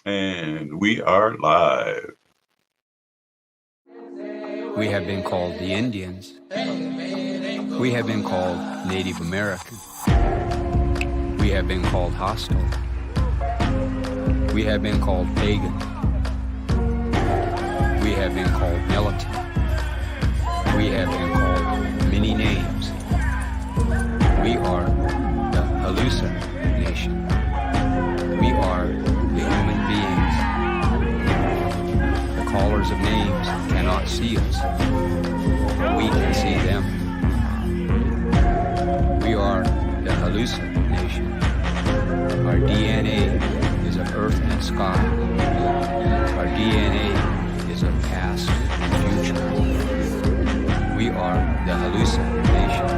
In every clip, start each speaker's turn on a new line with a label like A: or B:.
A: And we are live.
B: We have been called the Indians. We have been called Native American. We have been called hostile. We have been called pagan. We have been called militant. We have been called many names. We are the hallucination. We are the human beings. The callers of names cannot see us. We can see them. We are the hallucination. Our DNA is of earth and sky. Our DNA is of past and future. We are the hallucination.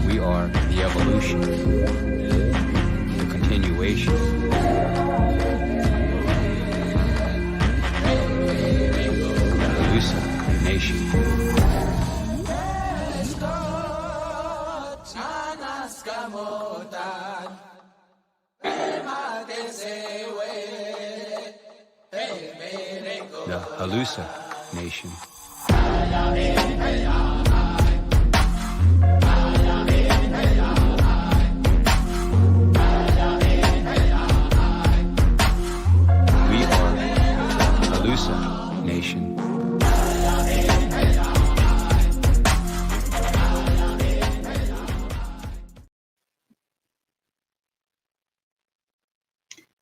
B: We are the evolution, the continuation. The hallucination. The hallucination. We are the hallucination.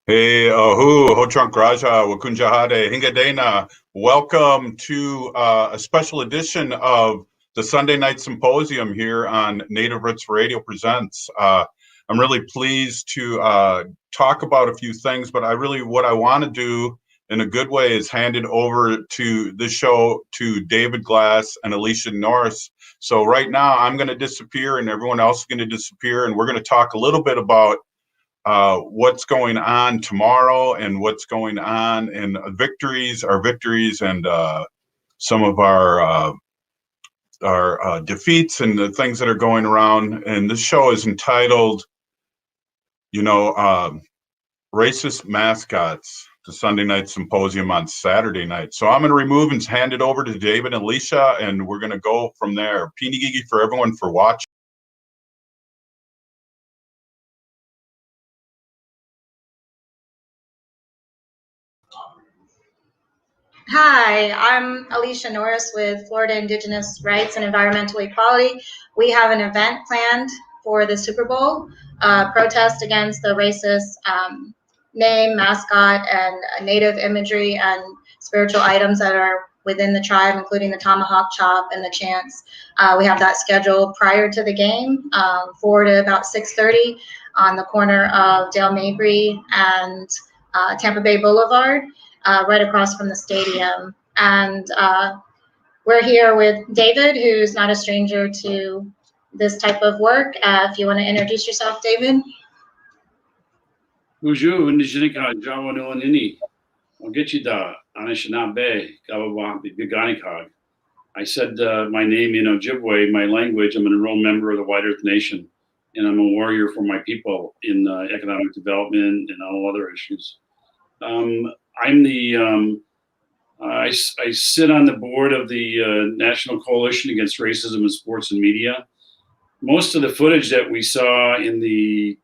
A: Hey, ahu, Ho-Trunk Raja, Wakunjahade, Hingadena. Welcome to a special edition of the Sunday Night Symposium here on Native Roots Radio Presents. I'm really pleased to talk about a few things, but what I want to do in a good way is hand it over to this show to David Glass and Alicia Norris. So right now I'm going to disappear and everyone else is going to disappear, and we're going to talk a little bit about what's going on tomorrow and what's going on in our victories, and some of our defeats and the things that are going around. And this show is entitled, Racist Mascots, the Sunday Night Symposium on Saturday night. So I'm going to remove and hand it over to David and Alicia, and we're going to go from there. Pinigigi for everyone for watching.
C: Hi, I'm Alicia Norris with Florida Indigenous Rights and Environmental Equality. We have an event planned for the Super Bowl, protest against the racist name, mascot, and native imagery and spiritual items that are within the tribe, including the tomahawk chop and the chants. We have that scheduled prior to the game, 4 to about 6:30 on the corner of Dale Mabry and Tampa Bay Boulevard. Right across from the stadium. And we're here with David, who's not a stranger to this type of work. If you want to introduce yourself, David.
D: Bonjour, Nijinika, Jawano Nini, Ogechida, Anishinabe, Gawawa, Biganikag. I said my name in Ojibwe, my language. I'm an enrolled member of the White Earth Nation, and I'm a warrior for my people in economic development and all other issues. I'm the I sit on the board of the National Coalition Against Racism in Sports and Media. Most of the footage that we saw in the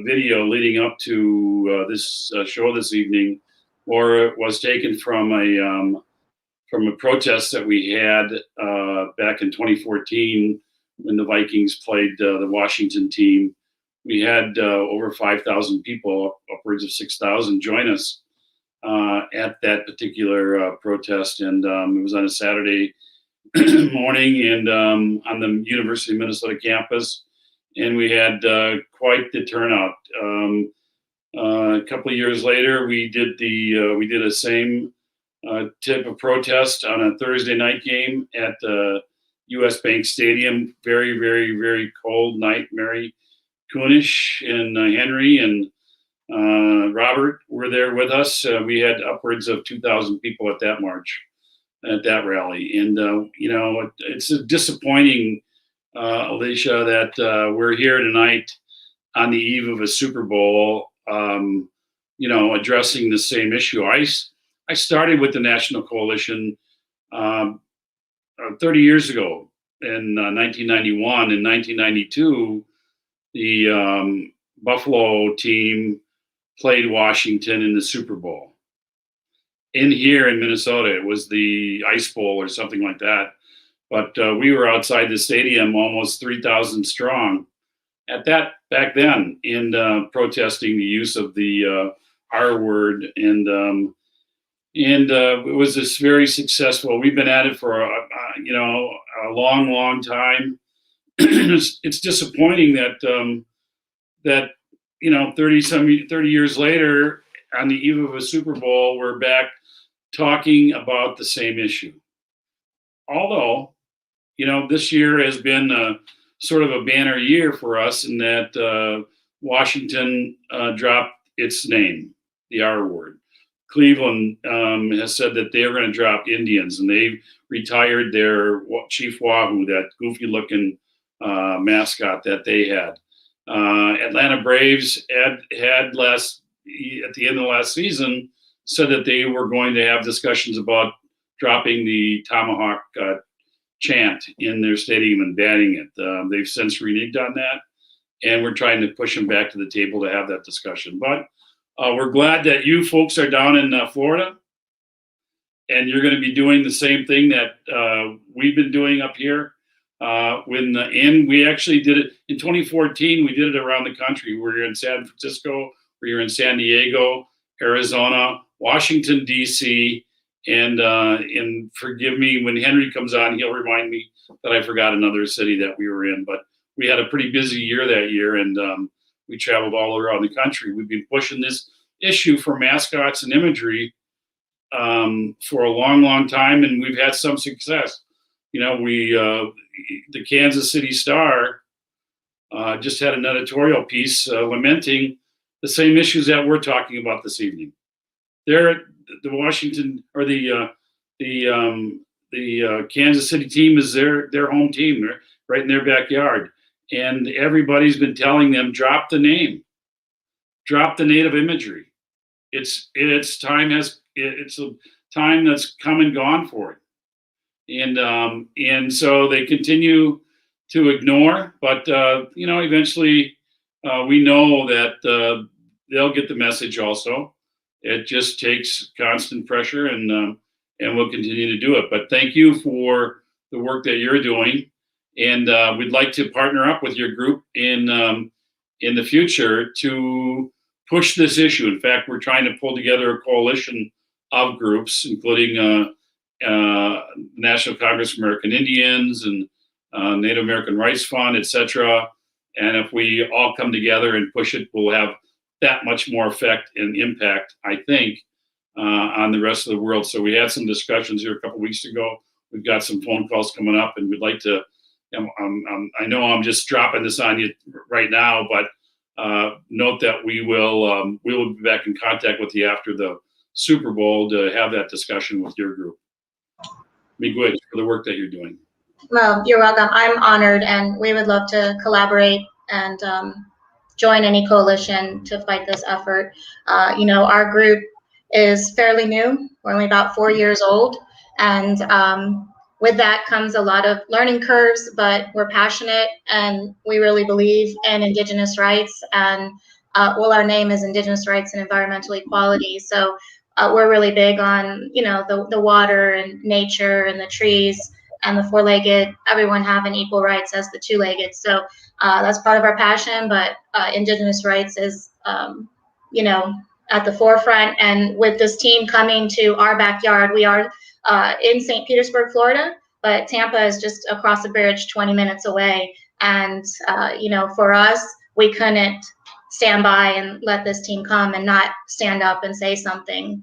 D: video leading up to this show this evening, or was taken from a protest that we had back in 2014 when the Vikings played the Washington team. We had over 5,000 people, upwards of 6,000, join us at that particular protest, and it was on a Saturday morning and on the University of Minnesota campus, and we had quite the turnout. A couple of years later, we did a same type of protest on a Thursday night game at U.S. Bank Stadium. Very, very, very cold night. Mary Kunish and Henry and Robert were there with us. We had upwards of 2,000 people at that march, at that rally. And, it's disappointing, Alicia, that we're here tonight on the eve of a Super Bowl addressing the same issue. I started with the National Coalition 30 years ago in 1991. In 1992, the Buffalo team played Washington in the Super Bowl. Here in Minnesota, it was the Ice Bowl or something like that. But we were outside the stadium, almost 3,000 strong back then, and protesting the use of the R word, and it was this very successful. We've been at it for a long time. It's disappointing that 30 years later, on the eve of a Super Bowl, we're back talking about the same issue. Although, this year has been sort of a banner year for us in that Washington dropped its name, the R word. Cleveland has said that they're going to drop Indians, and they've retired their Chief Wahoo, that goofy-looking mascot that they had. Atlanta Braves had at the end of last season said that they were going to have discussions about dropping the Tomahawk chant in their stadium and banning it. They've since reneged on that, and we're trying to push them back to the table to have that discussion. But we're glad that you folks are down in Florida, and you're going to be doing the same thing that we've been doing up here. We actually did it in 2014. We did it around the country. We were in San Francisco, we were in San Diego, Arizona, Washington, D.C., and forgive me, when Henry comes on, he'll remind me that I forgot another city that we were in. But we had a pretty busy year that year, and we traveled all around the country. We've been pushing this issue for mascots and imagery for a long time, and we've had some success. The Kansas City Star just had an editorial piece lamenting the same issues that we're talking about this evening. The Washington or the Kansas City team is their home team. They're right in their backyard, and everybody's been telling them, drop the name, drop the native imagery. It's a time that's come and gone for it, and so they continue to ignore. But eventually, we know that they'll get the message also. It just takes constant pressure, and we'll continue to do it. But thank you for the work that you're doing, and we'd like to partner up with your group in the future to push this issue. In fact, we're trying to pull together a coalition of groups, including National Congress of American Indians and Native American Rights Fund, etc. And if we all come together and push it, we'll have that much more effect and impact, I think, on the rest of the world. So we had some discussions here a couple of weeks ago. We've got some phone calls coming up, and we'd like to. I know I'm just dropping this on you right now, but note that we will be back in contact with you after the Super Bowl to have that discussion with your group. Miigwech for the work that you're doing.
C: Well, you're welcome. I'm honored, and we would love to collaborate and join any coalition to fight this effort. Our group is fairly new. We're only about 4 years old, and with that comes a lot of learning curves, but we're passionate, and we really believe in Indigenous rights, and our name is Indigenous Rights and Environmental Equality. So we're really big on, the water and nature and the trees and the four-legged, everyone having equal rights as the two-legged. So that's part of our passion, but Indigenous rights is, at the forefront. And with this team coming to our backyard, we are in St. Petersburg, Florida, but Tampa is just across the bridge, 20 minutes away. And, for us, we couldn't stand by and let this team come and not stand up and say something.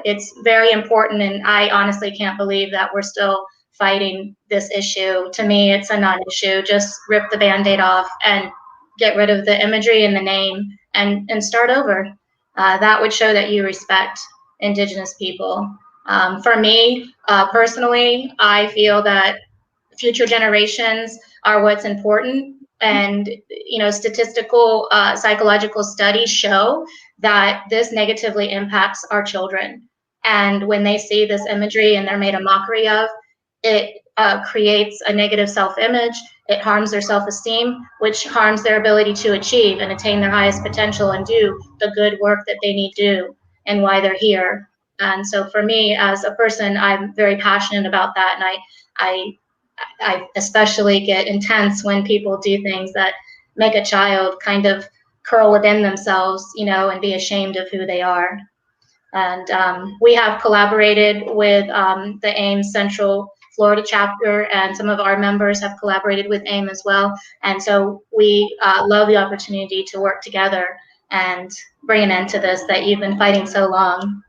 C: It's very important, and I honestly can't believe that we're still fighting this issue. To me, it's a non-issue. Just rip the Band-Aid off and get rid of the imagery and the name and start over. That would show that you respect Indigenous people. For me, personally, I feel that future generations are what's important, and statistical psychological studies show that this negatively impacts our children. And when they see this imagery and they're made a mockery of, it creates a negative self-image. It harms their self-esteem, which harms their ability to achieve and attain their highest potential and do the good work that they need to do and why they're here. And so for me, as a person, I'm very passionate about that. And I especially get intense when people do things that make a child kind of curl within themselves, and be ashamed of who they are. And we have collaborated with the AIM Central Florida chapter, and some of our members have collaborated with AIM as well. And so we love the opportunity to work together and bring an end to this that you've been fighting so long.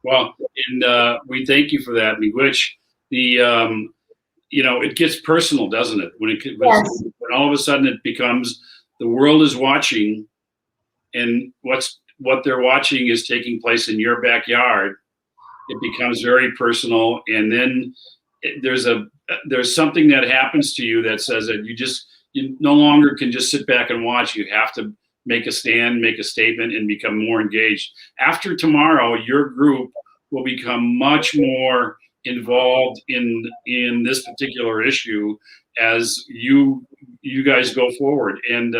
D: Well, and we thank you for that, Miigwech. It gets personal, doesn't it? When when all of a sudden it becomes the world is watching, and what they're watching is taking place in your backyard. It becomes very personal, and then there's something that happens to you that says that you no longer can just sit back and watch. You have to make a stand, make a statement, and become more engaged. After tomorrow, your group will become much more involved in this particular issue as you guys go forward, and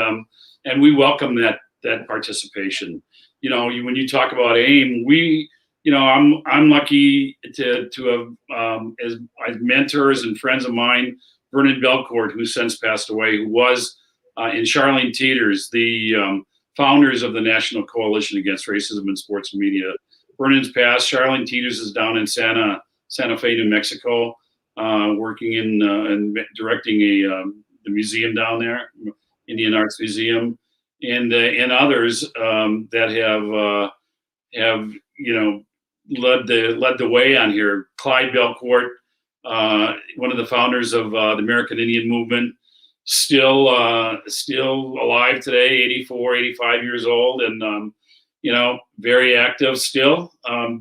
D: we welcome that participation. When you talk about AIM, I'm lucky to have as mentors and friends of mine, Vernon Belcourt, who since passed away, who was and Charlene Teeters, the founders of the National Coalition Against Racism in Sports and Media. Vernon's passed. Charlene Teeters is down in Santa Fe, New Mexico, working in and directing the museum down there, Indian Arts Museum, and others that have led the way on here. Clyde Belcourt, one of the founders of the American Indian Movement, still alive today, 84, 85 years old, and very active still,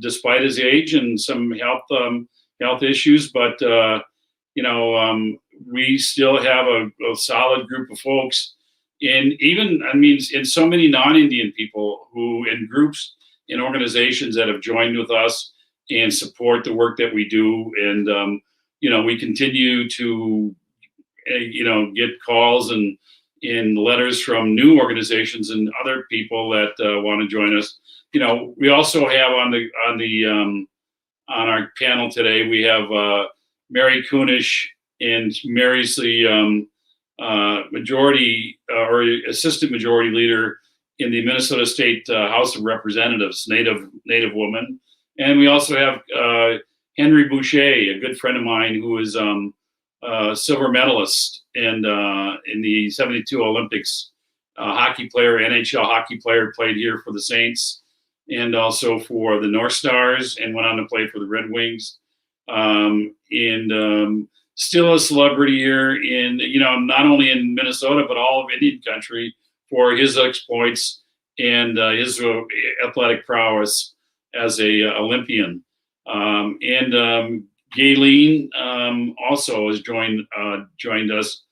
D: despite his age and some health issues. But we still have a solid group of folks, and even in so many non-Indian people who in groups and organizations that have joined with us and support the work that we do. And we continue to get calls and letters from new organizations and other people that want to join us. We also have on our panel today, we have Mary Kunish, and Mary's the majority or assistant majority leader in the Minnesota State House of Representatives, Native woman. And we also have Henry Boucher, a good friend of mine, who is a silver medalist in the 72 Olympics, hockey player, NHL hockey player, played here for the Saints and also for the North Stars, and went on to play for the Red Wings. And still a celebrity here in, not only in Minnesota, but all of Indian country for his exploits and his athletic prowess as a Olympian. And Gayleen also has joined us,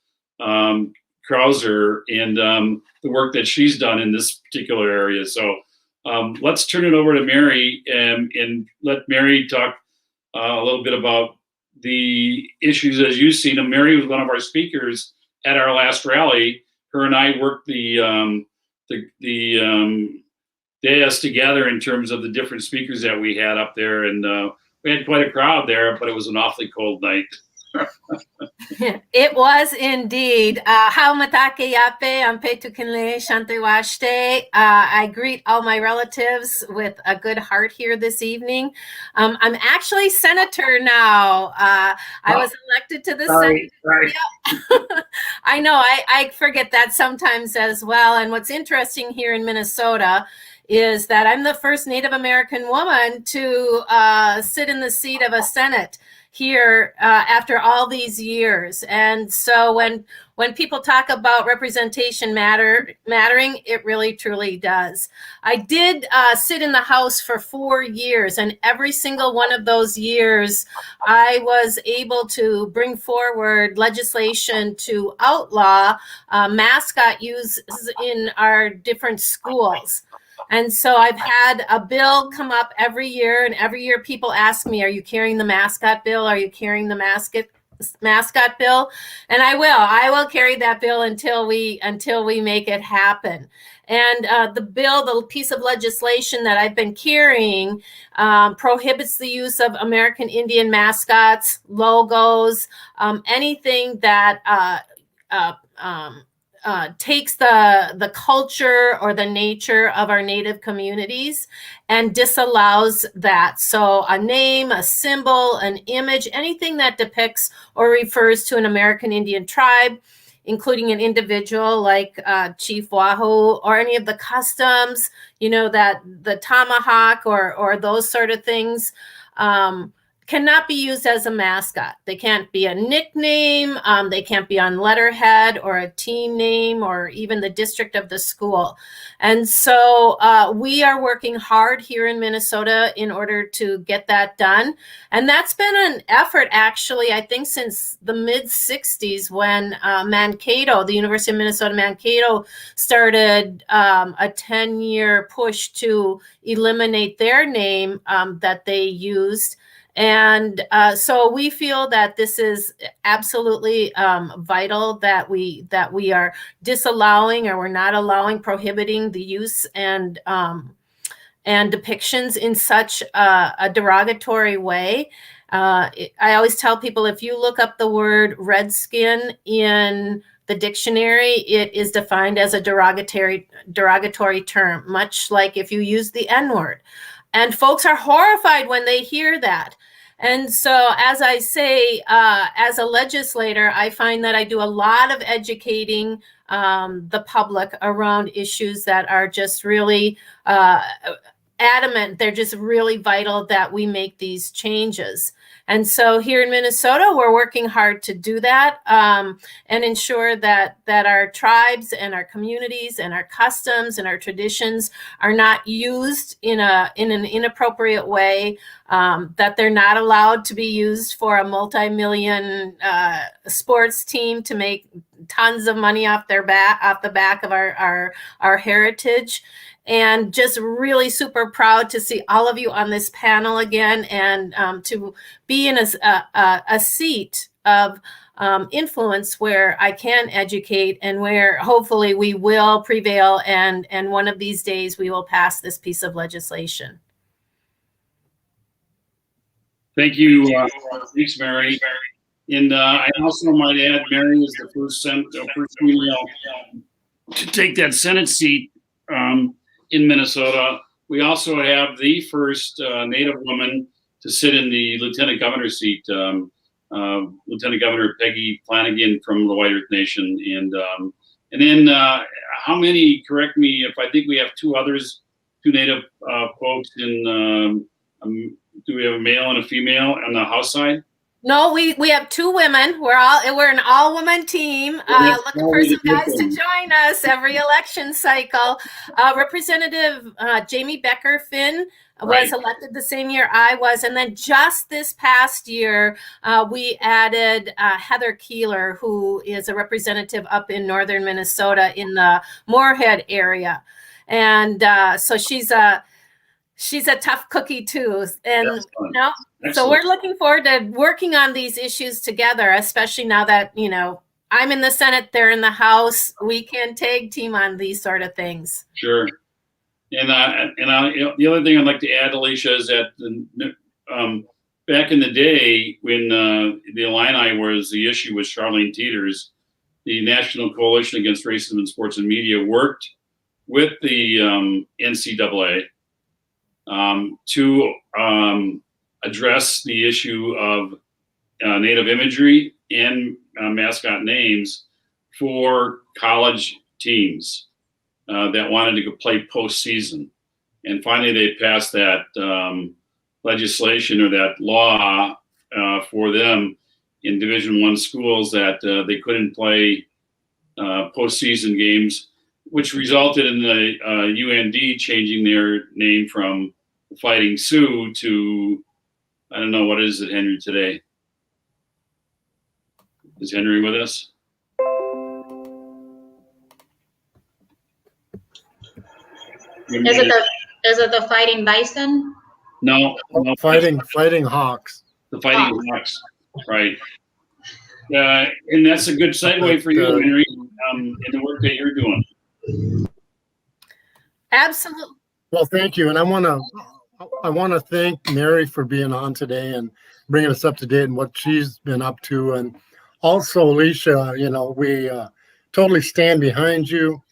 D: Krauser, and the work that she's done in this particular area. So let's turn it over to Mary and let Mary talk a little bit about the issues as you've seen them. Mary was one of our speakers at our last rally. Her and I worked the dais together in terms of the different speakers that we had up there, and we had quite a crowd there, but it was an awfully cold night.
E: It was indeed. How matake yape ampe tukinle shantewashte. I greet all my relatives with a good heart here this evening. I'm actually senator now. I was elected to the Senate.
D: Right.
E: Yeah. I know. I forget that sometimes as well. And what's interesting here in Minnesota is that I'm the first Native American woman to sit in the seat of a Senate here after all these years. And so when people talk about representation mattering, it really truly does. I did sit in the House for 4 years, and every single one of those years, I was able to bring forward legislation to outlaw mascot use in our different schools. And so I've had a bill come up every year, and every year people ask me, are you carrying the mascot bill? Are you carrying the mascot bill? And I will carry that bill until we make it happen. And the piece of legislation that I've been carrying prohibits the use of American Indian mascots, logos, anything that takes the culture or the nature of our Native communities and disallows that. So a name, a symbol, an image, anything that depicts or refers to an American Indian tribe, including an individual like Chief Wahoo, or any of the customs, that the tomahawk or those sort of things, cannot be used as a mascot. They can't be a nickname. They can't be on letterhead or a team name or even the district of the school. And so we are working hard here in Minnesota in order to get that done. And that's been an effort, actually, I think since the mid-'60s when Mankato, the University of Minnesota Mankato, started a 10-year push to eliminate their name that they used. And so we feel that this is absolutely vital that we are disallowing, or we're not allowing, prohibiting the use and depictions in such a derogatory way. I always tell people, if you look up the word redskin in the dictionary, it is defined as a derogatory term, much like if you use the N-word. And folks are horrified when they hear that. And so, as I say, as a legislator, I find that I do a lot of educating the public around issues that are just really adamant. They're just really vital that we make these changes. And so here in Minnesota, we're working hard to do that and ensure that our tribes and our communities and our customs and our traditions are not used in an inappropriate way, that they're not allowed to be used for a multi-million sports team to make tons of money off the back of our heritage. And just really super proud to see all of you on this panel again, and to be in a seat of influence where I can educate, and where hopefully we will prevail, and one of these days we will pass this piece of legislation.
D: Thank you. Thanks, Mary. And I also might add, Mary is the first female to take that Senate seat in Minnesota. We also have the first Native woman to sit in the Lieutenant Governor seat, Lieutenant Governor Peggy Flanagan from the White Earth Nation. And then how many, correct me if I think we have two Native folks in, do we have a male and a female on the House side?
E: No, we have two women. We're an all-woman team. Looking for some guys to join us every election cycle. Representative Jamie Becker-Finn was elected the same year I was, and then just this past year we added Heather Keeler, who is a representative up in northern Minnesota in the Moorhead area, and so she's a tough cookie too, and so we're looking forward to working on these issues together, especially now that, I'm in the Senate, they're in the House. We can tag team on these sort of things.
D: Sure. And the other thing I'd like to add, Alicia, is that back in the day when the Illini was the issue with Charlene Teeters, the National Coalition Against Racism in Sports and Media worked with the NCAA to address the issue of Native imagery and mascot names for college teams that wanted to play postseason. And finally, they passed that legislation or that law for them in Division I schools that they couldn't play postseason games, which resulted in the UND changing their name from Fighting Sioux to, I don't know, what is it, Henry, today? Is Henry with us?
C: Is it the Fighting Bison?
D: No.
F: Fighting Hawks.
D: The Fighting Hawks, right. And that's a good segue for you, Henry, in the work that you're doing.
E: Absolutely.
F: Well, thank you. And I want to thank Mary for being on today and bringing us up to date and what she's been up to. And also, Alicia, we totally stand behind you.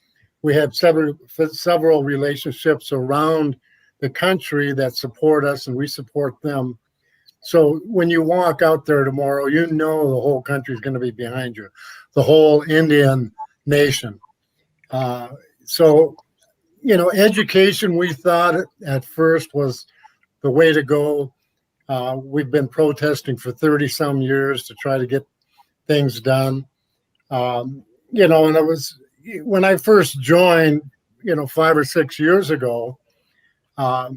F: We have several relationships around the country that support us, and we support them. So when you walk out there tomorrow, the whole country is going to be behind you, the whole Indian nation. Education, we thought at first was the way to go. We've been protesting for 30 some years to try to get things done. And it was when I first joined, 5 or 6 years ago, I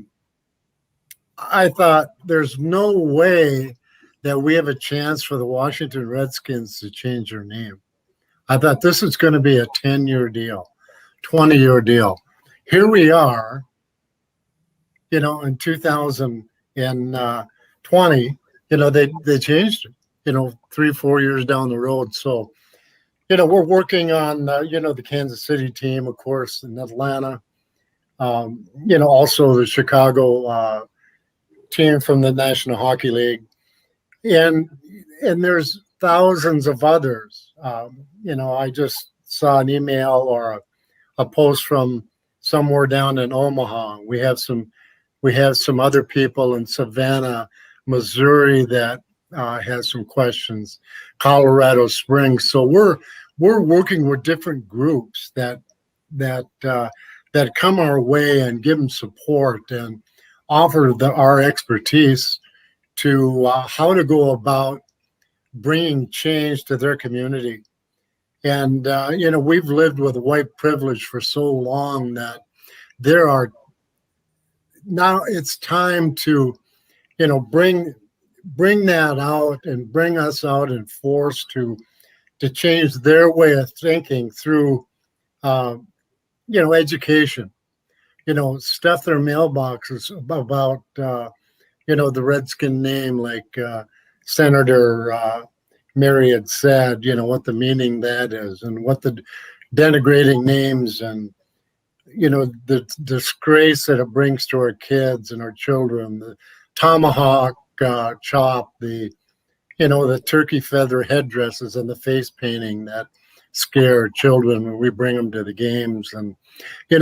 F: thought there's no way that we have a chance for the Washington Redskins to change their name. I thought this is going to be a 10-year deal, 20-year deal. Here we are, in 2020, they changed it, 3-4 years down the road. So, we're working on, the Kansas City team, of course, in Atlanta, also the Chicago team from the National Hockey League. And there's thousands of others. I just saw an email or a post from somewhere down in Omaha. We have some other people in Savannah, Missouri that has some questions. Colorado Springs. So we're working with different groups that come our way and give them support and offer our expertise to how to go about bringing change to their community. And, we've lived with white privilege for so long that now it's time to, bring that out and bring us out in force to change their way of thinking through, education. Stuff their mailboxes about, the Redskin name, like Senator Mary had said, what the meaning that is and what the denigrating names and, the disgrace that it brings to our kids and our children, the tomahawk chop, the turkey feather headdresses and the face painting that scare children when we bring them to the games. And,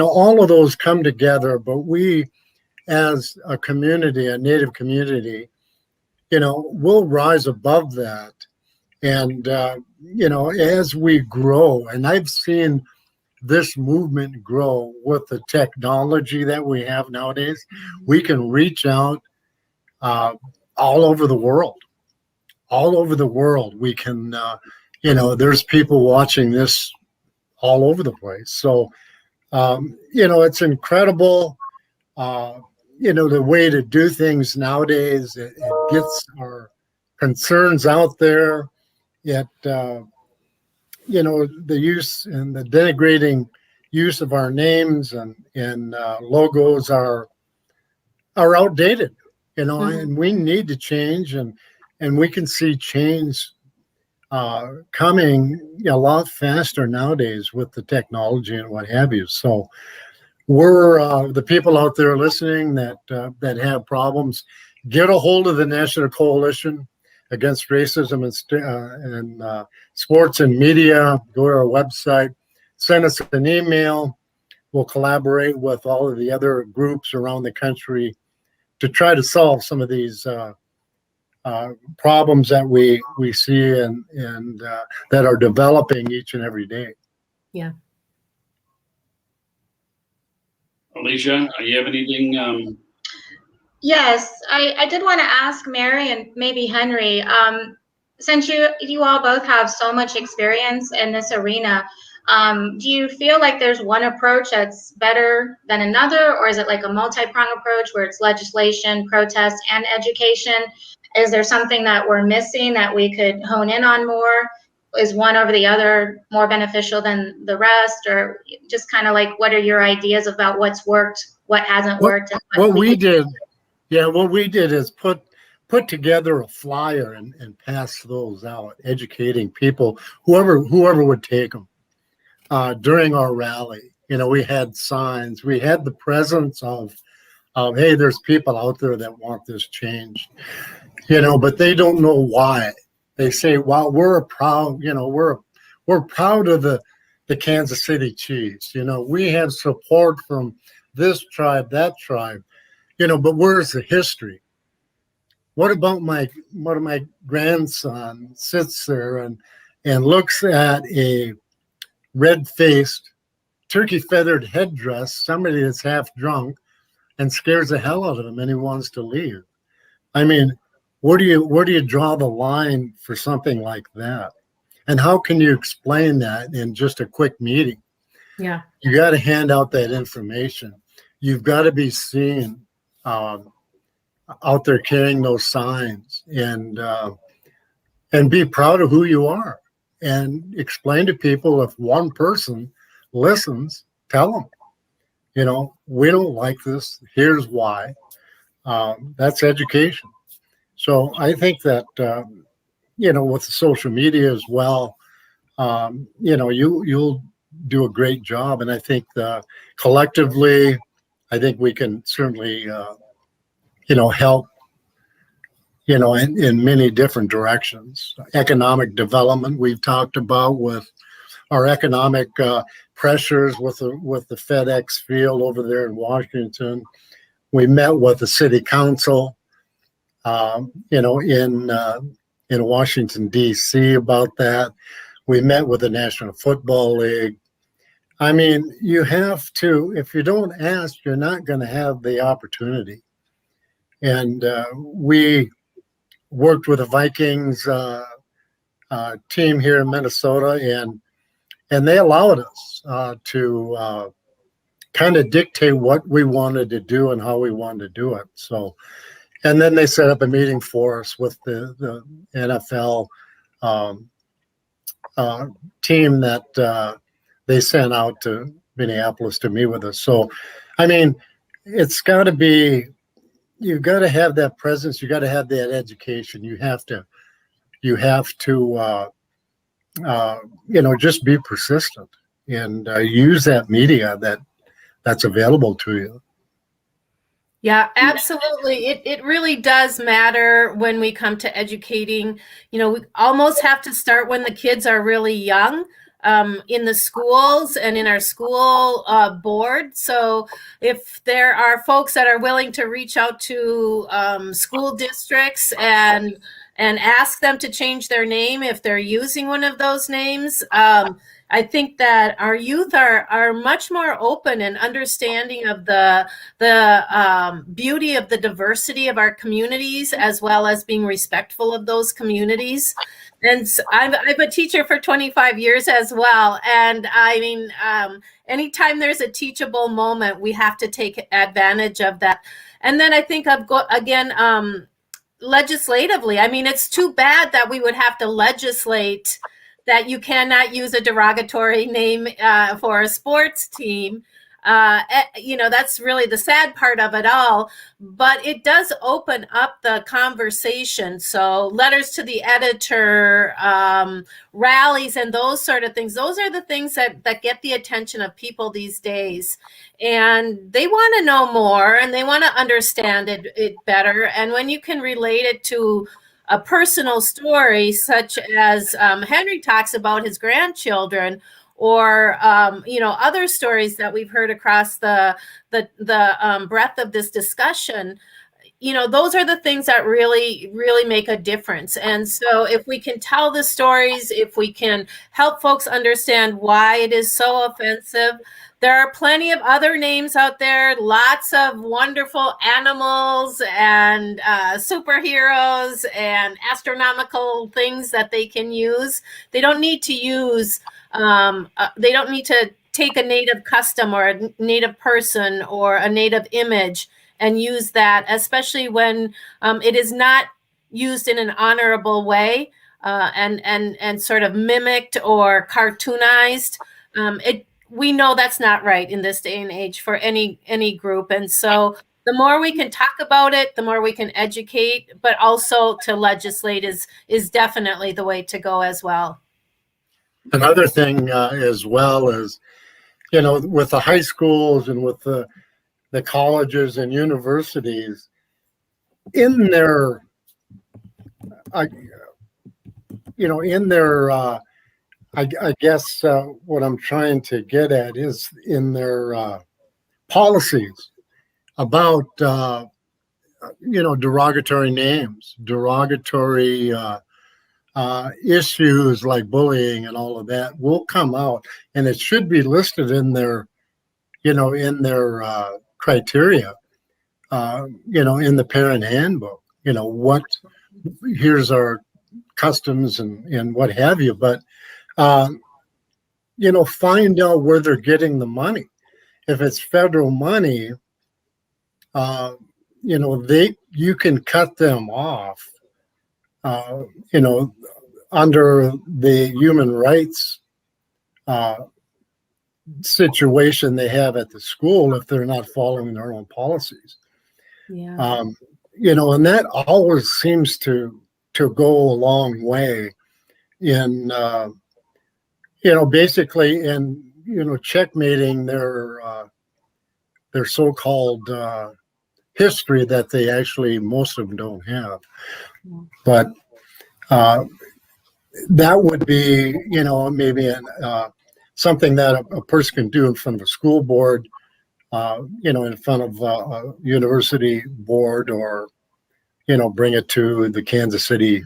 F: all of those come together, but we, as a community, a Native community, we'll rise above that. And, as we grow, and I've seen this movement grow with the technology that we have nowadays, we can reach out all over the world. All over the world, we can, there's people watching this all over the place. So, it's incredible, the way to do things nowadays. It gets our concerns out there. Yet, the use and the denigrating use of our names and logos are outdated, and we need to change, and we can see change coming a lot faster nowadays with the technology and what have you. So we're the people out there listening that have problems, get a hold of the National Coalition Against Racism and Sports and Media. Go to our website, send us an email. We'll collaborate with all of the other groups around the country to try to solve some of these problems that we see and that are developing each and every day.
E: Yeah.
D: Alicia, you have anything?
C: Yes, I did want to ask Mary and maybe Henry, since you all both have so much experience in this arena, do you feel like there's one approach that's better than another, or is it like a multi-pronged approach where it's legislation, protest, and education? Is there something that we're missing that we could hone in on more? Is one over the other more beneficial than the rest, or just kind of like what are your ideas about what's worked, what hasn't worked, and
F: What we did, yeah, what we did is put together a flyer and pass those out, educating people, whoever would take them during our rally. You know, we had signs, we had the presence of hey, there's people out there that want this changed. You know, but they don't know why. They say, well, we're proud, you know, we're proud of the Kansas City Chiefs. You know, we have support from this tribe, that tribe, you know, but where's the history? What about my grandson sits there and looks at a red-faced, turkey-feathered headdress, somebody that's half drunk, and scares the hell out of him, and he wants to leave. I mean, where do you draw the line for something like that? And how can you explain that in just a quick meeting?
E: Yeah.
F: You got to hand out that information. You've got to be seen out there carrying those signs, and be proud of who you are, and explain to people. If one person listens, tell them, you know, we don't like this. Here's why. That's education. So I think that you know, with the social media as well, you know, you'll do a great job, and I think collectively, I think we can certainly you know, help, you know, in many different directions. Economic development we've talked about with our economic pressures with the FedEx field over there in Washington. We met with the city council, you know, in Washington, D.C. about that. We met with the National Football League. I mean, you have to, if you don't ask, you're not going to have the opportunity. And we worked with the Vikings team here in Minnesota, and they allowed us to kind of dictate what we wanted to do and how we wanted to do it. So, and then they set up a meeting for us with the NFL team that they sent out to Minneapolis to meet with us. So, I mean, it's got to be, you've got to have that presence. You got to have that education. You have to you know, just be persistent and use that media that's available to you.
E: Yeah, absolutely. It really does matter when we come to educating. You know, we almost have to start when the kids are really young, in the schools and in our school board. So if there are folks that are willing to reach out to school districts and ask them to change their name if they're using one of those names, I think that our youth are much more open and understanding of the beauty of the diversity of our communities, as well as being respectful of those communities. And so I'm a teacher for 25 years as well. And I mean, anytime there's a teachable moment, we have to take advantage of that. And then I think legislatively, I mean, it's too bad that we would have to legislate that you cannot use a derogatory name for a sports team. You know, that's really the sad part of it all, but it does open up the conversation. So letters to the editor, rallies, and those sort of things. Those are the things that get the attention of people these days. And they want to know more, and they want to understand it better. And when you can relate it to a personal story, such as Henry talks about his grandchildren, or you know, other stories that we've heard across the breadth of this discussion, those are the things that really, really make a difference. And so if we can tell the stories, if we can help folks understand why it is so offensive, there are plenty of other names out there, lots of wonderful animals and superheroes and astronomical things that they can use. They don't need to use, they don't need to take a native custom or a native person or a native image and use that, especially when it is not used in an honorable way and sort of mimicked or cartoonized. We know that's not right in this day and age for any group. And so the more we can talk about it, the more we can educate, but also to legislate is definitely the way to go as well.
F: Another thing as well is, with the high schools and with the colleges and universities, in their, I guess what I'm trying to get at is in their policies about, derogatory names, derogatory issues like bullying and all of that will come out, and it should be listed in their, criteria, in the parent handbook, here's our customs and what have you. But, find out where they're getting the money. If it's federal money, you can cut them off, under the human rights situation they have at the school if they're not following their own policies.
E: Yeah.
F: And that always seems to go a long way in, basically in, checkmating their so-called history that they actually, most of them don't have. But that would be, maybe something that a person can do in front of a school board, in front of a university board, or, bring it to the Kansas City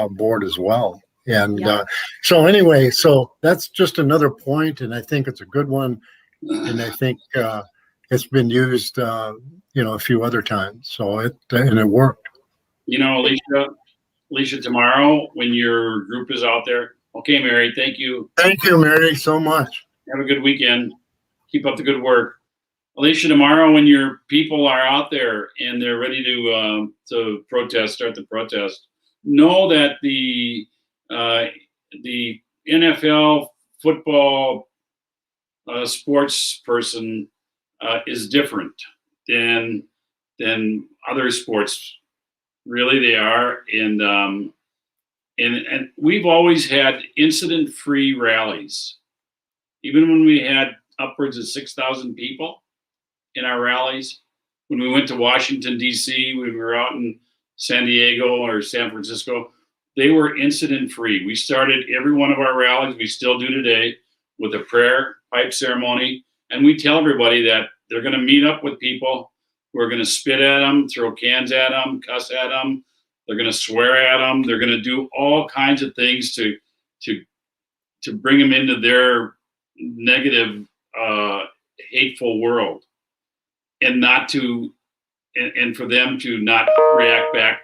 F: board as well. And so anyway, so that's just another point, and I think it's a good one. And I think it's been used, a few other times. So it worked.
D: Alicia, tomorrow when your group is out there. Okay, Mary, thank you.
F: Thank you, Mary, so much.
D: Have a good weekend. Keep up the good work. Alicia, tomorrow when your people are out there and they're ready to protest, start the protest, know that the NFL football sports person is different than other sports. Really, they are, and we've always had incident-free rallies. Even when we had upwards of 6,000 people in our rallies, when we went to Washington, D.C., when we were out in San Diego or San Francisco, they were incident-free. We started every one of our rallies, we still do today, with a prayer, pipe ceremony, and we tell everybody that they're going to meet up with people who are going to spit at them, throw cans at them, cuss at them. They're going to swear at them. They're going to do all kinds of things to bring them into their negative, hateful world, and for them to not react back.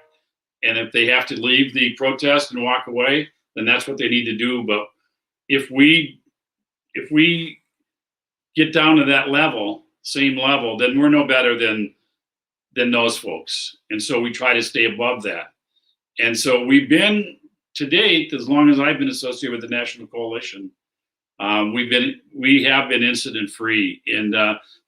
D: And if they have to leave the protest and walk away, then that's what they need to do. But if we get down to that level, same level, then we're no better than those folks. And so we try to stay above that. And so we've been, to date, as long as I've been associated with the National Coalition, we have been incident free. And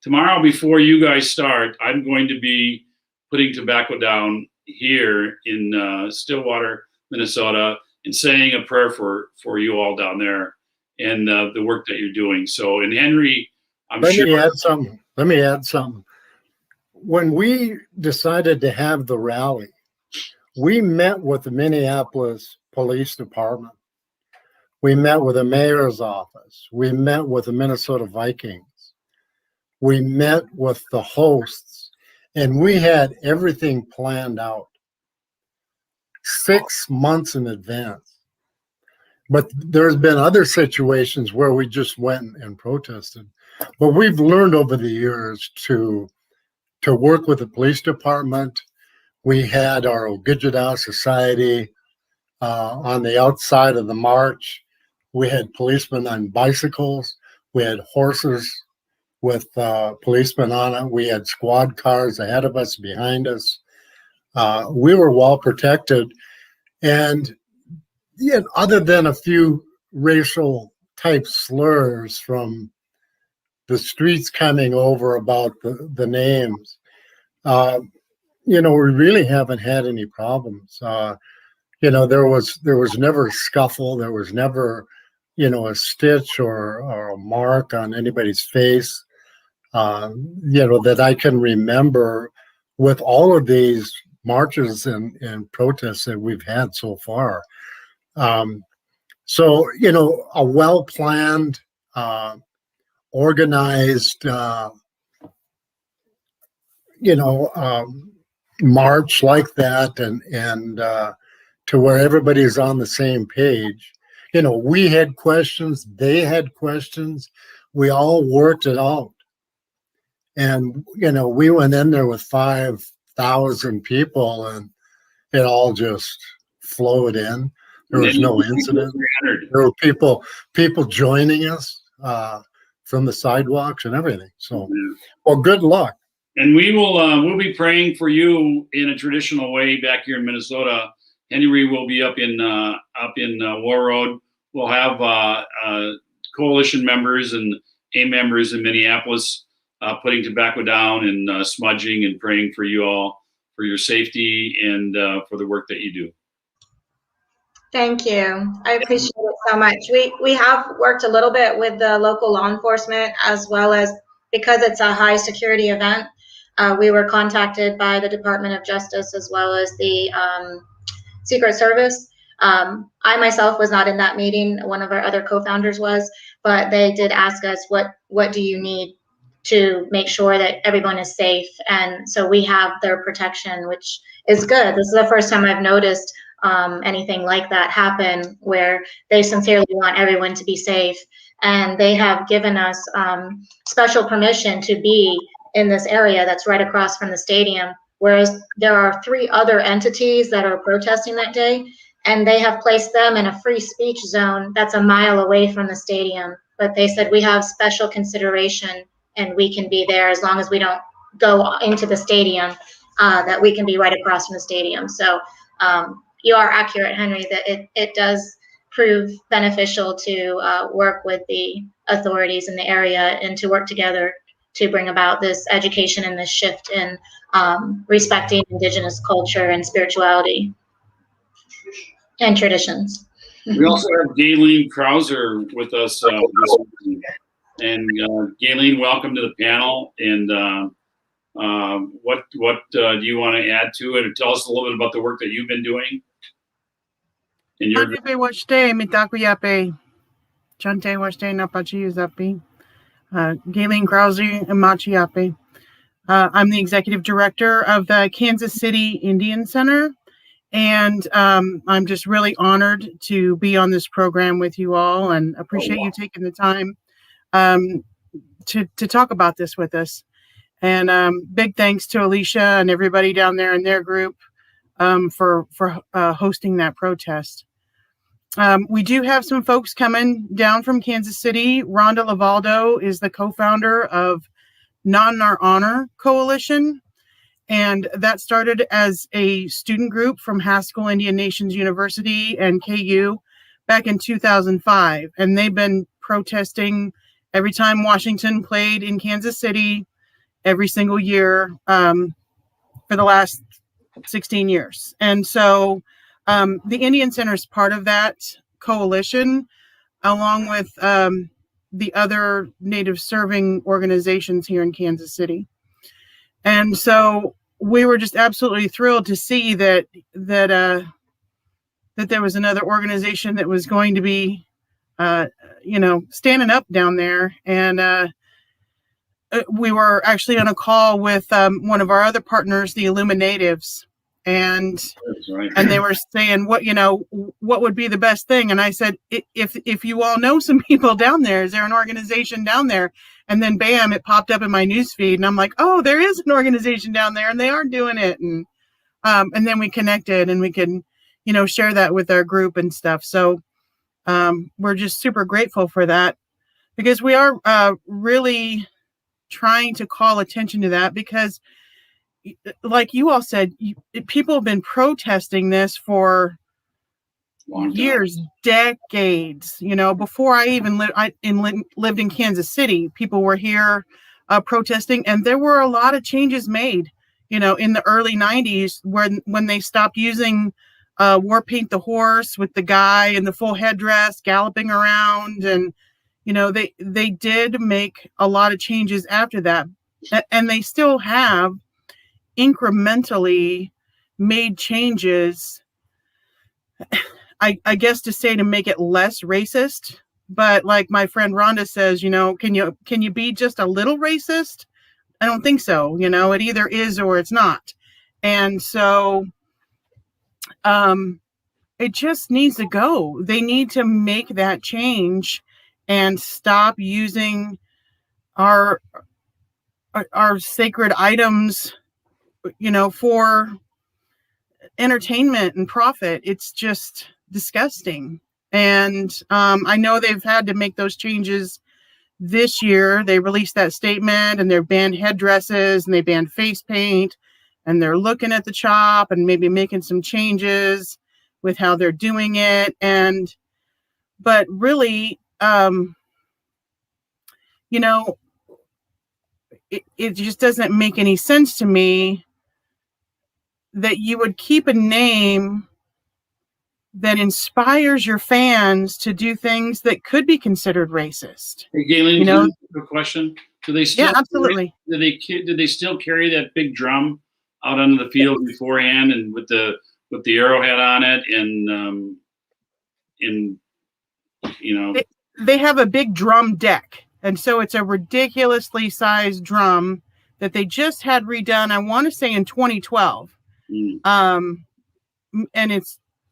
D: tomorrow, before you guys start, I'm going to be putting tobacco down here in Stillwater, Minnesota, and saying a prayer for you all down there and the work that you're doing. So, and Henry,
F: Let me add something. When we decided to have the rally, we met with the Minneapolis Police Department. We met with the mayor's office. We met with the Minnesota Vikings. We met with the hosts, And we had everything planned out 6 months in advance. But there's been other situations where we just went and protested. But we've learned over the years to work with the police department. We had our Ogijada Society on the outside of the march. We had policemen on bicycles. We had horses with policemen on it. We had squad cars ahead of us, behind us. We were well protected. And other than a few racial type slurs from the streets coming over about the names, we really haven't had any problems. There was never a scuffle. There was never, a stitch or a mark on anybody's face, that I can remember with all of these marches and protests that we've had so far. So, a well-planned, organized, march like that, and to where everybody's on the same page. We had questions, they had questions, we all worked it out. And, we went in there with 5,000 people and it all just flowed in. There was no incident. There were people joining us from the sidewalks and everything. So, well, good luck.
D: And we'll be praying for you in a traditional way back here in Minnesota. Henry will be up in War Road. We'll have coalition members and AIM members in Minneapolis putting tobacco down and smudging and praying for you all, for your safety and for the work that you do.
C: Thank you. I appreciate it so much. We have worked a little bit with the local law enforcement, as well as, because it's a high security event, we were contacted by the Department of Justice as well as the Secret Service. I myself was not in that meeting. One of our other co-founders was, but they did ask us, what do you need to make sure that everyone is safe? And so we have their protection, which is good. This is the first time I've noticed anything like that happen, where they sincerely want everyone to be safe. And they have given us special permission to be in this area that's right across from the stadium, whereas there are 3 other entities that are protesting that day, and they have placed them in a free speech zone that's a mile away from the stadium. But they said, we have special consideration and we can be there as long as we don't go into the stadium, that we can be right across from the stadium. So you are accurate, Henry, that it does prove beneficial to work with the authorities in the area and to work together to bring about this education and this shift in respecting Indigenous culture and spirituality and traditions.
D: We also have Galen Krauser with us this morning. And Galen, welcome to the panel. And what do you want to add to it, or tell us a little bit about the work that you've been doing? In your
G: Galen Krause Machiape. I'm the executive director of the Kansas City Indian Center, and I'm just really honored to be on this program with you all, and appreciate you taking the time to talk about this with us. And big thanks to Alicia and everybody down there in their group for hosting that protest. We do have some folks coming down from Kansas City. Rhonda Lavaldo is the co-founder of Not in Our Honor Coalition. And that started as a student group from Haskell Indian Nations University and KU back in 2005. And they've been protesting every time Washington played in Kansas City, every single year for the last 16 years. And so the Indian Center is part of that coalition, along with the other Native serving organizations here in Kansas City. And so we were just absolutely thrilled to see that there was another organization that was going to be, standing up down there. And we were actually on a call with one of our other partners, the Illuminatives, and
D: right.
G: they were saying what would be the best thing, and I said, if you all know some people down there, is there an organization down there? And then bam, it popped up in my newsfeed, and I'm like, oh, there is an organization down there, and they are doing it, and then we connected, and we can share that with our group and stuff. So we're just super grateful for that, because we are really trying to call attention to that, because like you all said, people have been protesting this for years, decades. Before I even lived in Kansas City, people were here protesting, and there were a lot of changes made, in the early 90s when they stopped using War Paint the Horse with the guy in the full headdress galloping around, and they did make a lot of changes after that, and they still have incrementally made changes, I guess, to make it less racist. But like my friend Rhonda says, can you be just a little racist? I don't think so. It either is or it's not. And so it just needs to go. They need to make that change and stop using our sacred items, for entertainment and profit. It's just disgusting. And I know they've had to make those changes this year. They released that statement, and they've banned headdresses, and they banned face paint, and they're looking at the CHOP and maybe making some changes with how they're doing it. But really, it just doesn't make any sense to me that you would keep a name that inspires your fans to do things that could be considered racist.
D: Hey, Galen, can I ask you a question? Do they still?
G: Yeah, absolutely.
D: Do they still carry that big drum out onto the field beforehand, and with the arrowhead on it, and
G: they have a big drum deck, and so it's a ridiculously sized drum that they just had redone, I want to say in 2012. And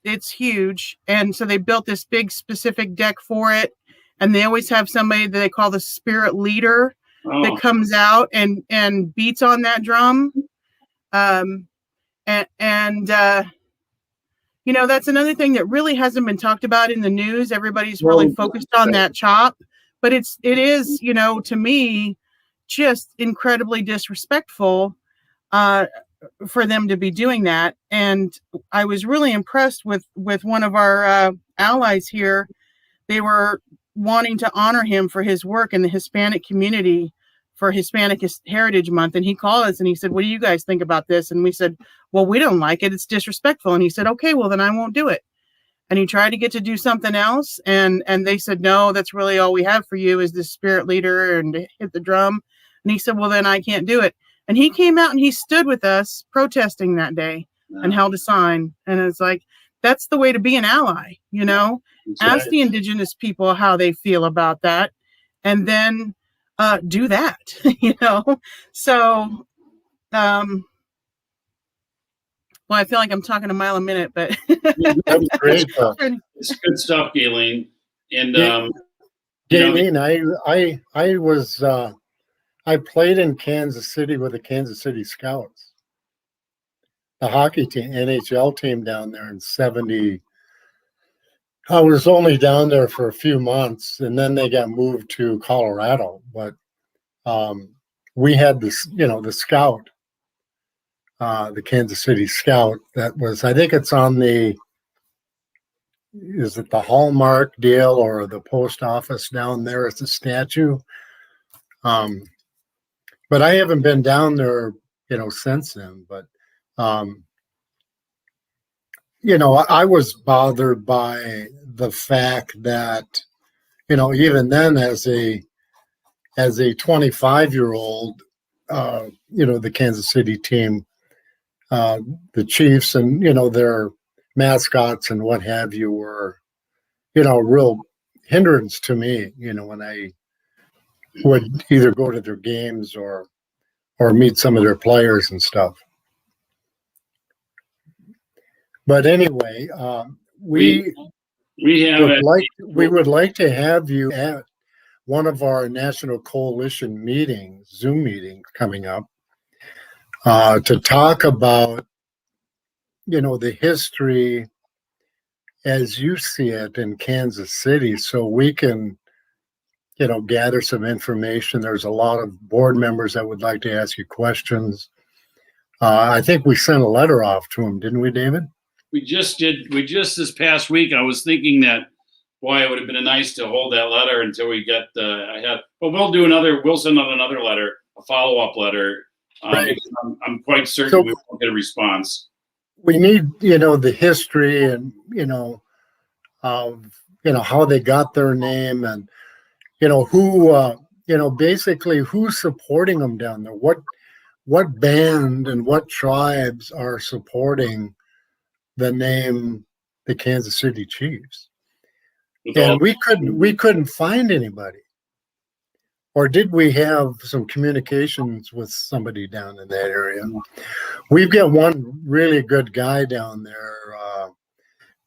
G: it's huge, and so they built this big specific deck for it, and they always have somebody that they call the spirit leader that comes out and beats on that drum. That's another thing that really hasn't been talked about in the news. Everybody's really focused on that CHOP, but it is to me just incredibly disrespectful for them to be doing that. And I was really impressed with one of our allies here. They were wanting to honor him for his work in the Hispanic community for Hispanic Heritage Month. And he called us and he said, what do you guys think about this? And we said, well, we don't like it. It's disrespectful. And he said, okay, well, then I won't do it. And he tried to get to do something else. And they said, no, that's really all we have for you is this spirit leader and hit the drum. And he said, well, then I can't do it. And he came out and he stood with us protesting that day and held a sign. And it's like, that's the way to be an ally, Ask the indigenous people how they feel about that, and then do that, So, well, I feel like I'm talking a mile a minute, but
F: That's great.
D: It's good stuff, Galen. And
F: Galen, I played in Kansas City with the Kansas City Scouts, the hockey team, NHL team down there in 70. I was only down there for a few months, and then they got moved to Colorado. But we had this, the Scout, the Kansas City Scout. That was, I think it's on is it the Hallmark deal or the post office down there? It's a statue. But I haven't been down there, since then. But, I was bothered by the fact that, even then as a 25-year-old, the Kansas City team, the Chiefs and, their mascots and what have you were, a real hindrance to me, when I would either go to their games or meet some of their players and stuff. But anyway, we would like to have you at one of our National Coalition meetings, Zoom meetings coming up, to talk about, the history as you see it in Kansas City, so we can, gather some information. There's a lot of board members that would like to ask you questions. I think we sent a letter off to them, didn't we, David?
D: We just this past week, I was thinking that, boy, it would have been nice to hold that letter until we get but we'll send out another letter, a follow-up letter.
F: Right.
D: I'm quite certain we won't get a response.
F: We need, the history and, of, how they got their name and, who, basically who's supporting them down there. What band and what tribes are supporting the name, the Kansas City Chiefs? And we couldn't find anybody. Or did we have some communications with somebody down in that area? We've got one really good guy down there,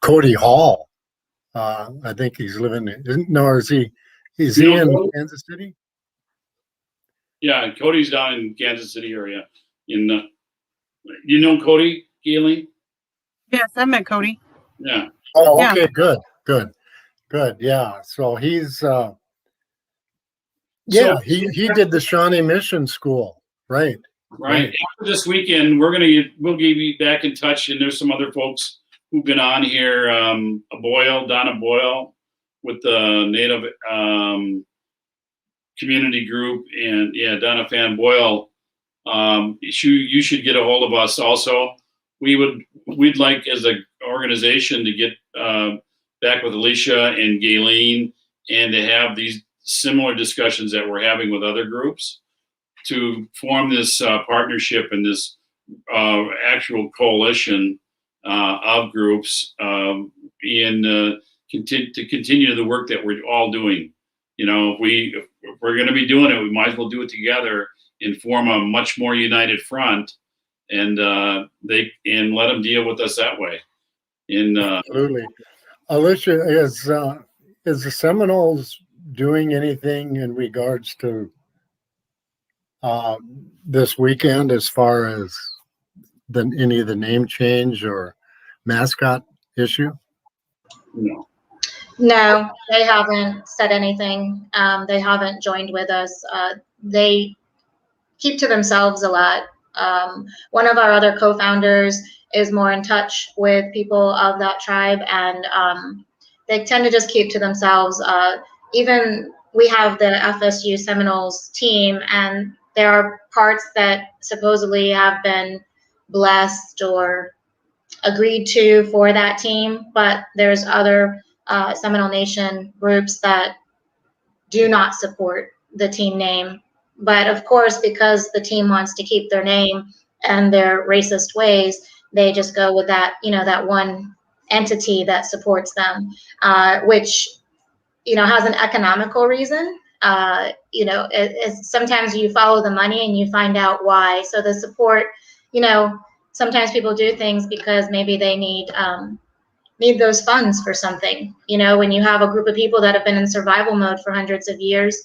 F: Cody Hall. I think he's living is he in Kansas City?
D: Yeah, Cody's down in Kansas City area. You know Cody, Keely?
G: Yes, I met Cody.
D: Yeah.
F: Oh, okay, yeah. Good. Yeah. So he's he did the Shawnee Mission School, right?
D: Right. After this weekend, we'll get you back in touch, and there's some other folks who've been on here. Donna Boyle with the Native community group, and Donna Fan Boyle. You should get a hold of us also. We'd like as an organization to get back with Alicia and Galen and to have these similar discussions that we're having with other groups to form this partnership and this actual coalition of groups and to continue the work that we're all doing. If we're going to be doing it, we might as well do it together and form a much more united front, and let them deal with us that way.
F: Absolutely. Alicia, is the Seminoles doing anything in regards to this weekend as far as any of the name change or mascot issue?
C: No, they haven't said anything. They haven't joined with us. They keep to themselves a lot. One of our other co-founders is more in touch with people of that tribe, and they tend to just keep to themselves. Even we have the FSU Seminoles team, and there are parts that supposedly have been blessed or agreed to for that team, but there's other Seminole Nation groups that do not support the team name. But of course, because the team wants to keep their name and their racist ways, they just go with that, that one entity that supports them, which, has an economical reason. Sometimes you follow the money and you find out why. So the support, sometimes people do things because maybe they need those funds for something. When you have a group of people that have been in survival mode for hundreds of years,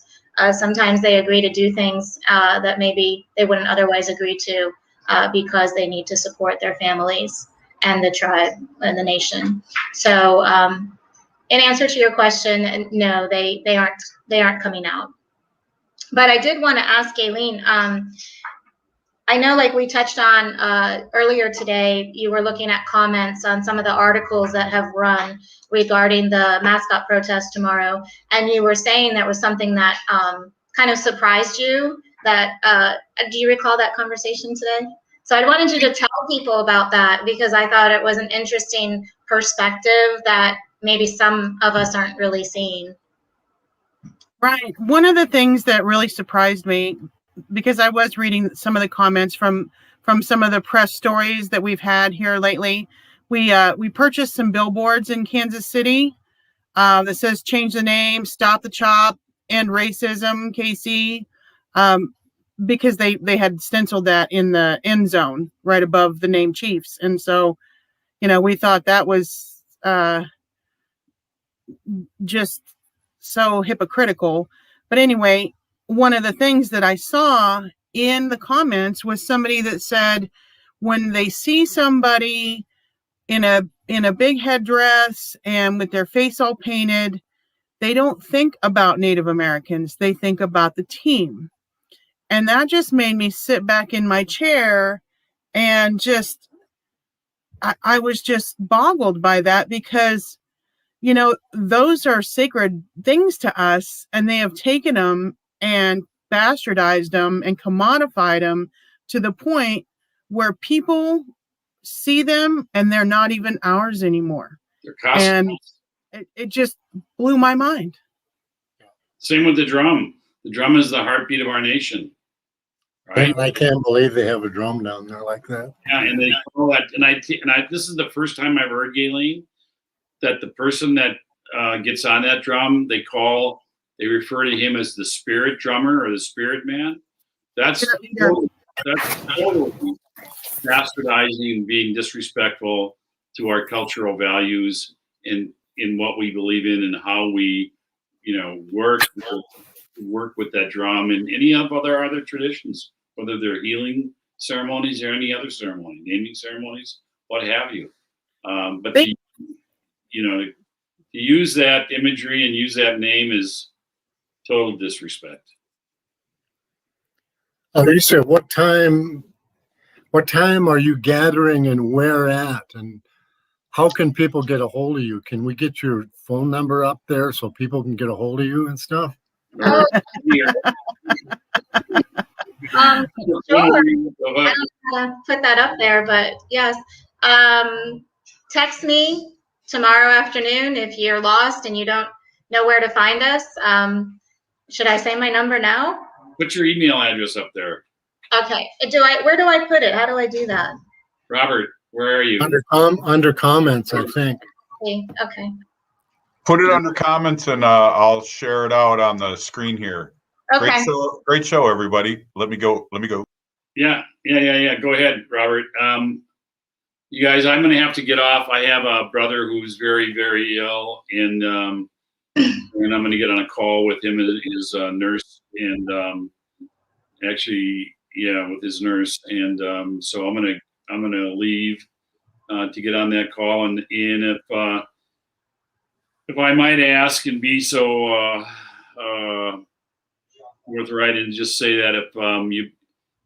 C: sometimes they agree to do things that maybe they wouldn't otherwise agree to because they need to support their families and the tribe and the nation. So in answer to your question, no, they aren't coming out. But I did want to ask Galen, I know, like we touched on earlier today, you were looking at comments on some of the articles that have run regarding the Mascot protest tomorrow, and you were saying that was something that kind of surprised you. Do you recall that conversation today? So I wanted you to tell people about that, because I thought it was an interesting perspective that maybe some of us aren't really seeing.
G: Right. One of the things that really surprised me, because I was reading some of the comments from some of the press stories that we've had here lately. We purchased some billboards in Kansas City that says "Change the name, stop the chop," End Racism, KC, because they had stenciled that in the end zone right above the name Chiefs. And so, we thought that was just so hypocritical. But anyway, one of the things that I saw in the comments was somebody that said when they see somebody in a big headdress and with their face all painted, they don't think about Native Americans. They think about the team. And that just made me sit back in my chair and I was just boggled by that because, those are sacred things to us, and they have taken them and bastardized them and commodified them to the point where people see them and they're not even ours anymore.
D: They're costumes.
G: And it just blew my mind.
D: Same with the drum. The drum is the heartbeat of our nation. Right?
F: I can't believe they have a drum down there like that.
D: Yeah, and they call that. And I this is the first time I've heard, Galen, that the person that gets on that drum, they refer to him as the spirit drummer or the spirit man. That's totally bastardizing and being disrespectful to our cultural values in what we believe in and how we, work with that drum and any of other traditions, whether they're healing ceremonies or any other ceremony, naming ceremonies, what have you. But to use that imagery and use that name is total disrespect.
F: Lisa, what time are you gathering and where at? And how can people get a hold of you? Can we get your phone number up there so people can get a hold of you and stuff?
C: Oh. Sure. I don't know how to put that up there, but yes. Text me tomorrow afternoon if you're lost and you don't know where to find us. Should I say my number now?
D: Put your email address up there.
C: Okay. Where do I put it? How do I do that?
D: Robert, where are you?
F: Under comments, I think.
C: Okay.
A: Put it under comments and I'll share it out on the screen here.
C: Okay.
A: Great show, everybody. Let me go.
D: Yeah. Go ahead, Robert. You guys, I'm going to have to get off. I have a brother who's very, very ill, and I'm going to get on a call with him, his nurse, and with his nurse, and so I'm going to leave to get on that call, and if I might ask and be so forthright and just say that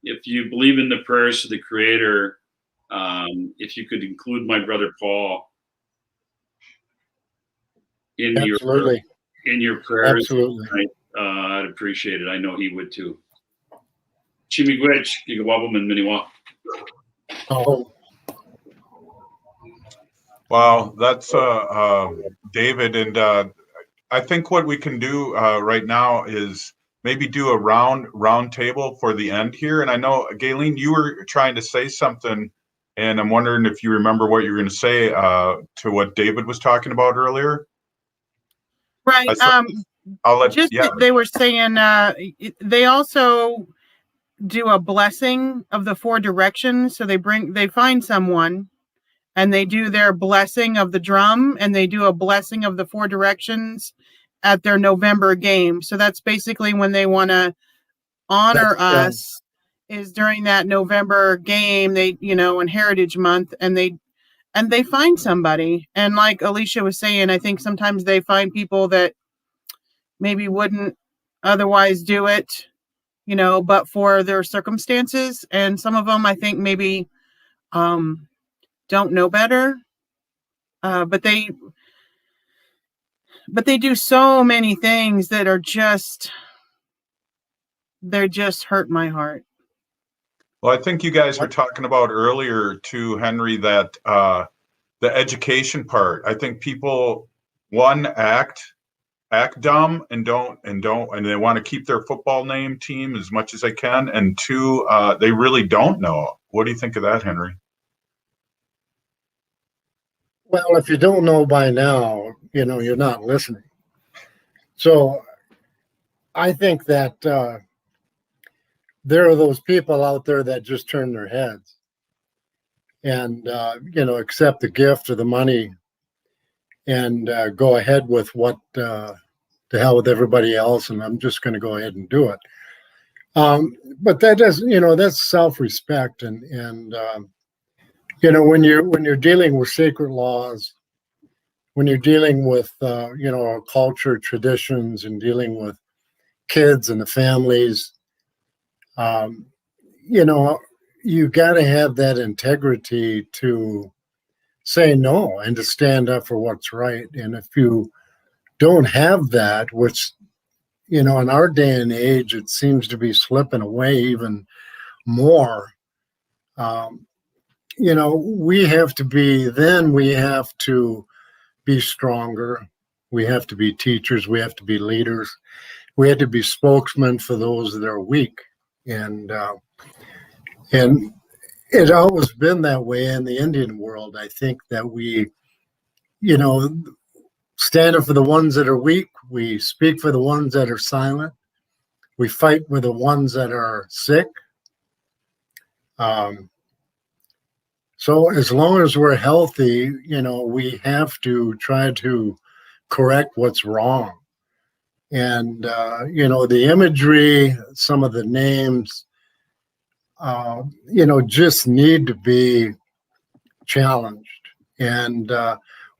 D: if you believe in the prayers to the Creator, if you could include my brother Paul in your prayers,
F: absolutely.
D: I'd appreciate it. I know he would too. Chimigwech, Gigawabum, and Miniwa.
F: Oh.
A: Wow, that's David, and I think what we can do right now is maybe do a round table for the end here. And I know, Galen, you were trying to say something, and I'm wondering if you remember what you were going to say to what David was talking about earlier.
G: Right. They were saying they also do a blessing of the 4 directions. So they find someone and they do their blessing of the drum, and they do a blessing of the 4 directions at their November game. So that's basically when they want to honor us, is during that November game, they, in Heritage Month, and they find somebody. And like Alicia was saying, I think sometimes they find people that maybe wouldn't otherwise do it, but for their circumstances. And some of them, I think, maybe don't know better, but they do so many things that are just hurt my heart.
A: Well, I think you guys were talking about earlier too, Henry, that the education part. I think people, one, act dumb and they want to keep their football team as much as they can, and 2, they really don't know. What do you think of that, Henry?
F: Well, if you don't know by now, you're not listening. So I think that there are those people out there that just turn their heads and accept the gift or the money and go ahead with what the hell with everybody else, and I'm just going to go ahead and do it. But that doesn't, that's self-respect, and when you're dealing with sacred laws, when you're dealing with culture, traditions, and dealing with kids and the families, you got to have that integrity to say no and to stand up for what's right. And if you don't have that, which in our day and age, it seems to be slipping away even more. We have to be stronger. We have to be teachers. We have to be leaders. We have to be spokesmen for those that are weak. And it's always been that way in the Indian world. I think that we, stand up for the ones that are weak. We speak for the ones that are silent. We fight with the ones that are sick. So as long as we're healthy, we have to try to correct what's wrong. And, the imagery, some of the names, just need to be challenged. And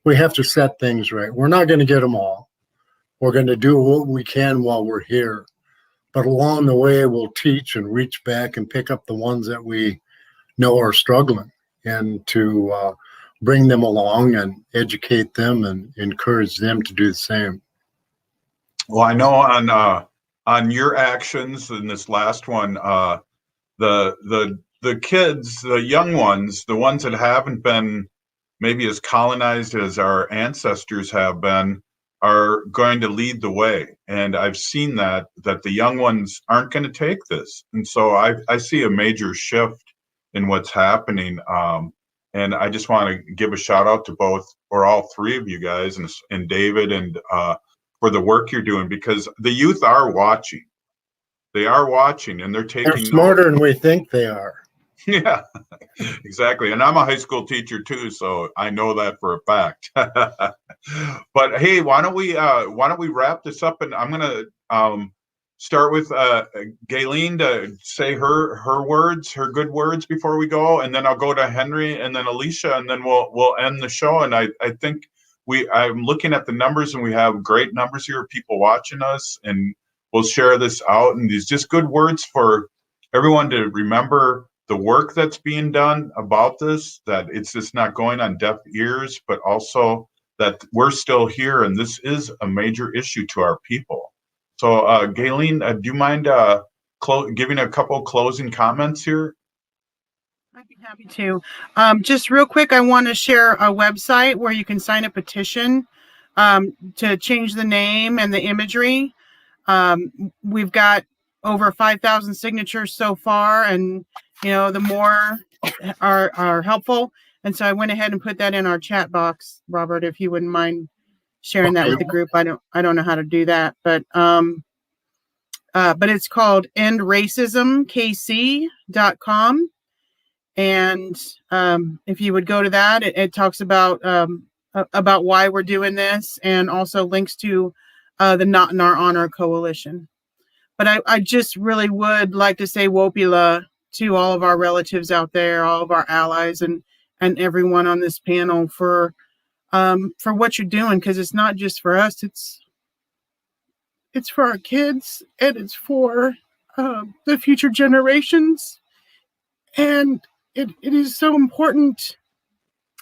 F: we have to set things right. We're not going to get them all. We're going to do what we can while we're here. But along the way, we'll teach and reach back and pick up the ones that we know are struggling, and to bring them along and educate them and encourage them to do the same.
A: Well, I know on your actions in this last one, the kids, the young ones, the ones that haven't been maybe as colonized as our ancestors have been, are going to lead the way. And I've seen that the young ones aren't going to take this. And so I see a major shift in what's happening. And I just want to give a shout out to both or all three of you guys and David and for the work you're doing, because the youth are watching. They are watching and they're taking
F: They're smarter
A: notes.
F: than we think they are.
A: Yeah, exactly. And I'm a high school teacher too, so I know that for a fact. But hey, why don't we wrap this up? And I'm gonna start with Gayleen to say her words, her good words before we go, and then I'll go to Henry and then Alicia, and then we'll end the show. And I think I'm looking at the numbers, and we have great numbers here of people watching us, and we'll share this out. And these just good words for everyone to remember the work that's being done about this, that it's just not going on deaf ears, but also that we're still here, and this is a major issue to our people. So, Gayleen, do you mind giving a couple closing comments here?
G: I'd be happy to. Just real quick, I want to share a website where you can sign a petition to change the name and the imagery. We've got over 5,000 signatures so far, and the more are helpful. And so I went ahead and put that in our chat box, Robert, if you wouldn't mind sharing that with the group. I don't know how to do that, but it's called endracismkc.com. And if you would go to that, it talks about why we're doing this, and also links to the Not in Our Honor Coalition. But I just really would like to say Wopila to all of our relatives out there, all of our allies, and everyone on this panel for what you're doing, because it's not just for us, it's for our kids, and it's for the future generations. And it is so important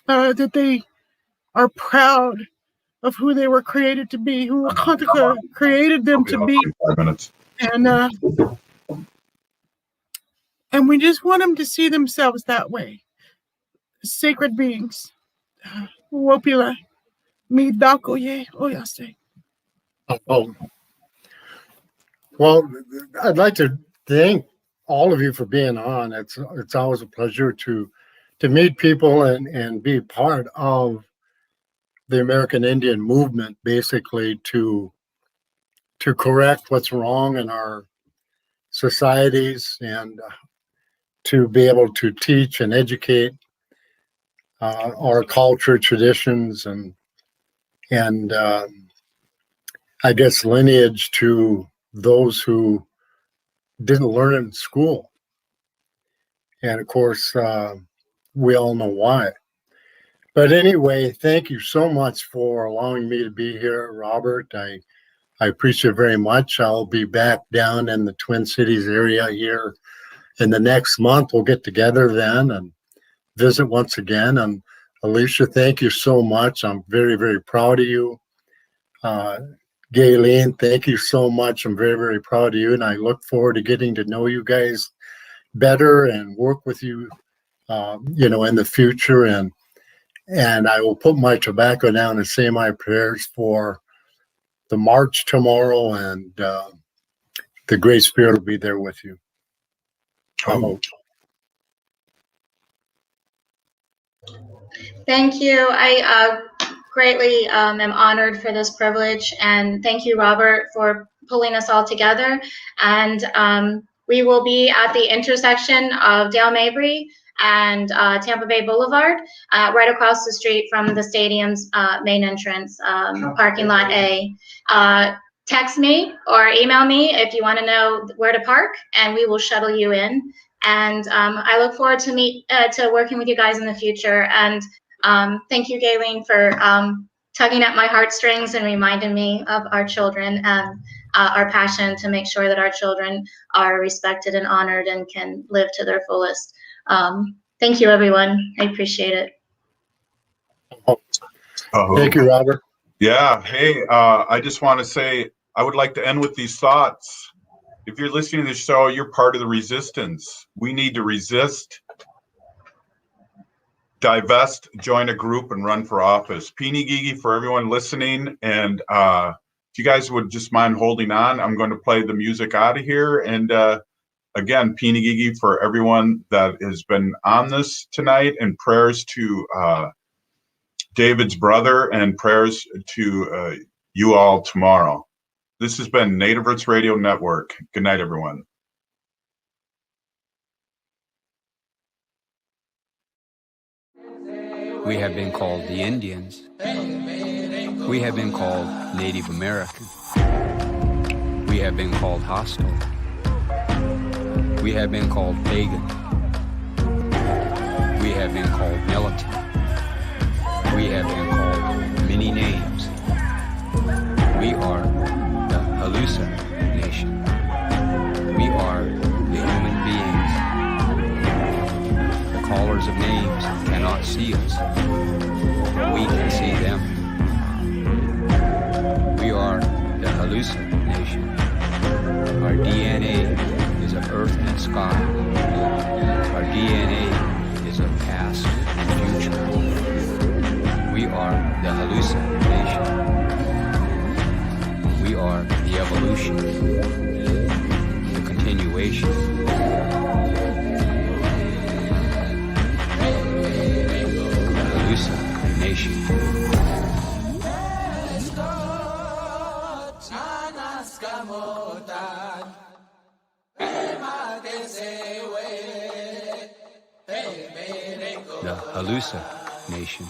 G: that they are proud of who they were created to be, who Akantaka created them to be.
A: 5 minutes.
G: And we just want them to see themselves that way. Sacred beings. Wopila. Mi dakoye oyase.
F: Oh. Well, I'd like to thank all of you for being on. It's always a pleasure to meet people and be part of the American Indian movement, basically to to correct what's wrong in our societies and to be able to teach and educate our culture, traditions, and I guess lineage to those who didn't learn it in school. And of course, we all know why. But anyway, thank you so much for allowing me to be here, Robert. I appreciate it very much. I'll be back down in the Twin Cities area here in the next month. We'll get together then and visit once again. And Alicia, thank you so much. I'm very, very proud of you. Gayleen, thank you so much. I'm very, very proud of you. And I look forward to getting to know you guys better and work with you, in the future. And I will put my tobacco down and say my prayers for the march tomorrow, and the Great Spirit will be there with you. I hope.
C: Thank you. I greatly am honored for this privilege, and thank you, Robert, for pulling us all together. And we will be at the intersection of Dale Mabry and Tampa Bay Boulevard, right across the street from the stadium's main entrance, parking lot A. Text me or email me if you want to know where to park, and we will shuttle you in. And I look forward to working with you guys in the future. And thank you, Gayleen, for tugging at my heartstrings and reminding me of our children and our passion to make sure that our children are respected and honored and can live to their fullest. Thank you, everyone. I appreciate it.
F: Thank you, Robert.
A: Yeah. Hey, I just want to say, I would like to end with these thoughts. If you're listening to the show, you're part of the resistance. We need to resist, divest, join a group, and run for office. Peeny Gigi for everyone listening. And if you guys would just mind holding on, I'm going to play the music out of here. And again, Peeny Gigi for everyone that has been on this tonight, and prayers to David's brother, and prayers to you all tomorrow. This has been Native Roots Radio Network. Good night, everyone.
B: We have been called the Indians. We have been called Native American. We have been called hostile. We have been called pagan. We have been called militant. We have been called many names. We are the Halusa Nation. We are the human beings. The callers of names cannot see us. We can see them. We are the Halusa Nation. Our DNA is of earth and sky. Our DNA is of past and future. We are the Halusa Nation. We are the evolution, the continuation. The Halusa Nation. The Halusa Nation.